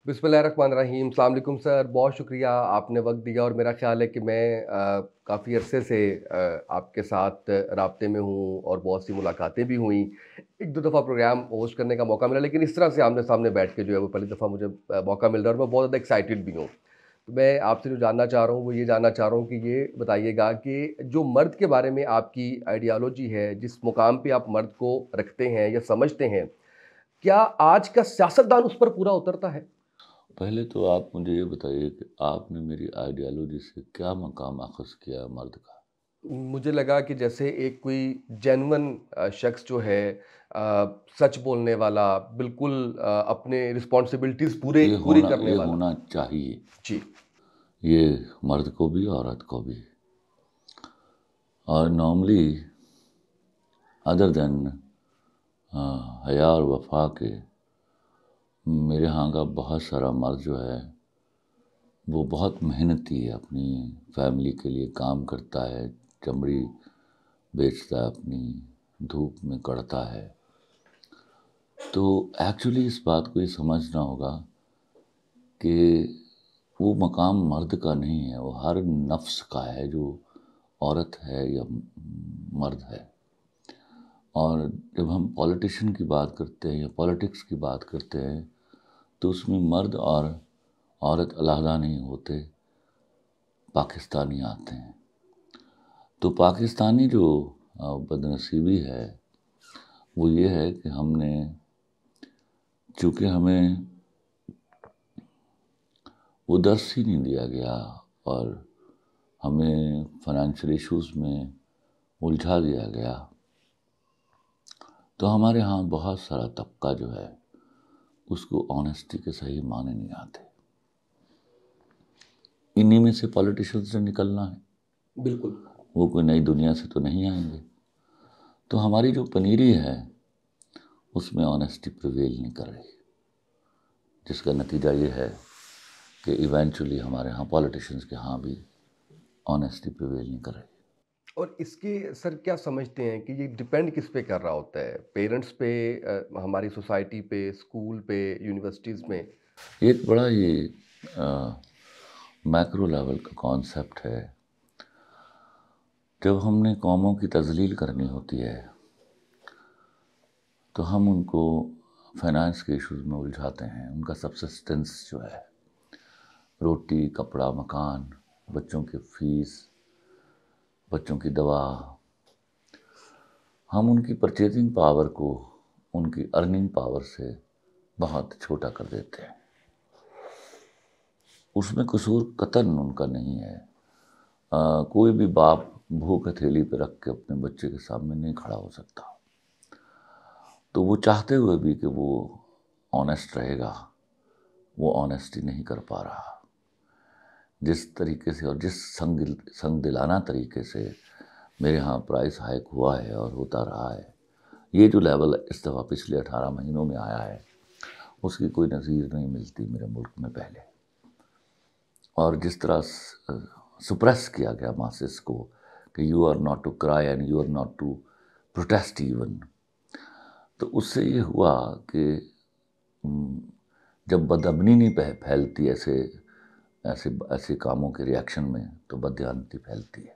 बिस्मिल्लाहिर्रहमानिर्रहीम। अस्सलाम वालेकुम सर, बहुत शुक्रिया आपने वक्त दिया। और मेरा ख्याल है कि मैं काफ़ी अरसे से आपके साथ राब्ते में हूँ और बहुत सी मुलाकातें भी हुई। एक दो दफ़ा प्रोग्राम होस्ट करने का मौका मिला, लेकिन इस तरह से आमने सामने बैठ के जो है वो पहली दफ़ा मुझे मौका मिल रहा है और मैं बहुत ज़्यादा एक्साइटेड भी हूँ। तो मैं आपसे जो जानना चाह रहा हूँ वो ये जानना चाह रहा हूँ कि ये बताइएगा कि जो मर्द के बारे में आपकी आइडियोलॉजी है, जिस मुकाम पे आप मर्द को रखते हैं या समझते हैं, क्या आज का सियासतदान उस पर पूरा उतरता है? पहले तो आप मुझे ये बताइए कि आपने मेरी आइडियोलॉजी से क्या मकाम अख़ज़ किया मर्द का? मुझे लगा कि जैसे एक कोई जेन्युइन शख्स जो है, सच बोलने वाला, बिल्कुल अपने रिस्पॉन्सिबिलिटीज़ पूरे पूरी करने ये वाला। होना चाहिए, जी। ये मर्द को भी औरत को भी। और नॉर्मली अदर देन हया और वफ़ा के मेरे यहाँ का बहुत सारा मर्द जो है वो बहुत मेहनती है, अपनी फैमिली के लिए काम करता है, चमड़ी बेचता है, अपनी धूप में कड़ता है। तो एक्चुअली इस बात को ये समझना होगा कि वो मकाम मर्द का नहीं है, वो हर नफ्स का है, जो औरत है या मर्द है। और जब हम पॉलिटिशियन की बात करते हैं या पॉलिटिक्स की बात करते हैं तो उसमें मर्द और औरत अलहदा नहीं होते, पाकिस्तानी आते हैं। तो पाकिस्तानी जो बदनसीबी है वो ये है कि हमने, चूँकि हमें वो दर्स ही नहीं दिया गया और हमें फाइनेंशियल इश्यूज़ में उलझा दिया गया, तो हमारे यहाँ बहुत सारा तबका जो है उसको ऑनेस्टी के सही माने नहीं आते। इन्हीं में से पॉलिटिशियंस से निकलना है, बिल्कुल। वो कोई नई दुनिया से तो नहीं आएंगे। तो हमारी जो पनीरी है उसमें ऑनेस्टी प्रिवेल नहीं कर रही, जिसका नतीजा ये है कि इवेंचुअली हमारे यहाँ पॉलिटिशियंस के यहाँ भी ऑनेस्टी प्रिवेल नहीं कर रही। और इसके सर क्या समझते हैं कि ये डिपेंड किस पे कर रहा होता है? पेरेंट्स पे, हमारी सोसाइटी पे, स्कूल पे, यूनिवर्सिटीज़ में? एक बड़ा ही मैक्रो लेवल का कॉन्सेप्ट है। जब हमने कौमों की तज़लील करनी होती है तो हम उनको फाइनेंस के इश्यूज़ में उलझाते हैं। उनका सबसिस्टेंस जो है, रोटी, कपड़ा, मकान, बच्चों की फ़ीस, बच्चों की दवा, हम उनकी परचेजिंग पावर को उनकी अर्निंग पावर से बहुत छोटा कर देते हैं। उसमें कसूर कतन उनका नहीं है। कोई भी बाप भूख हथेली पे रख के अपने बच्चे के सामने नहीं खड़ा हो सकता। तो वो चाहते हुए भी कि वो ऑनेस्ट रहेगा, वो ऑनेस्टी नहीं कर पा रहा। जिस तरीके से और जिस संग दिलाना तरीके से मेरे यहाँ प्राइस हाइक हुआ है और होता रहा है, ये जो लेवल इस दफ़ा पिछले 18 महीनों में आया है उसकी कोई नज़ीर नहीं मिलती मेरे मुल्क में पहले। और जिस तरह सुप्रेस किया गया मासेस को कि you are not to cry and you are not to protest even, तो उससे ये हुआ कि जब बदअमनी नहीं फैलती ऐसे ऐसे ऐसे कामों के रिएक्शन में, तो बददियानती फैलती है।